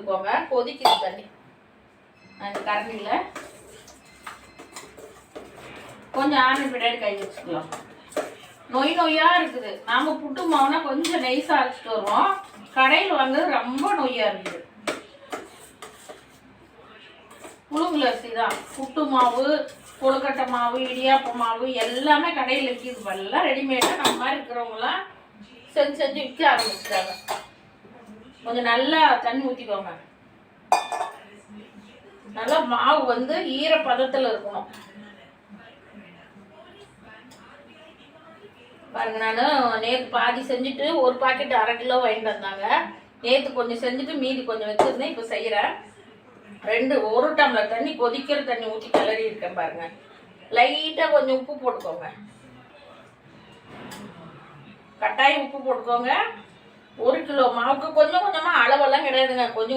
எடுத்துக்கோங்க. கொதிக்குது தண்ணி. அந்த கரண்டியில் கொஞ்சம் ஆன பின்னாடி கை வச்சுக்கலாம். நொய் நொய்யாக இருக்குது. நாம் புட்டு மாவுனா கொஞ்சம் நெய்ஸாக அரைச்சிட்டு வருவோம். கடையில் வாங்குறது ரொம்ப நொய்யாக இருக்குது. புழுங்கல் அரிசி தான். புட்டு மாவு, கொழுக்கட்டை மாவு, இடியாப்ப மாவு எல்லாமே கடையில் விற்கிது. எல்லாம் ரெடிமேடாக நம்ம மாதிரி இருக்கிறவங்களாம் செஞ்சு விற்க ஆரம்பிச்சிட்டாங்க. கொஞ்சம் நல்லா தண்ணி ஊற்றிக்கோங்க. நல்லா மாவு வந்து ஈரப்பதத்தில் இருக்கணும். பாருங்க, நான் நேற்று பாதி செஞ்சுட்டு ஒரு பாக்கெட் 1/2 கிலோ வாங்கிட்டு வந்தாங்க. நேற்று கொஞ்சம் செஞ்சுட்டு மீதி கொஞ்சம் வச்சுருந்தேன். இப்போ செய்கிறேன். 1 டம்ளர் தண்ணி, கொதிக்கிற தண்ணி ஊற்றி கிளறி இருக்கேன். பாருங்க, லைட்டாக கொஞ்சம் உப்பு போட்டுக்கோங்க. கட்டாயம் உப்பு போட்டுக்கோங்க. 1 கிலோ மாவுக்கு கொஞ்சம் கொஞ்சமாக அளவெல்லாம் கிடையாதுங்க. கொஞ்சம்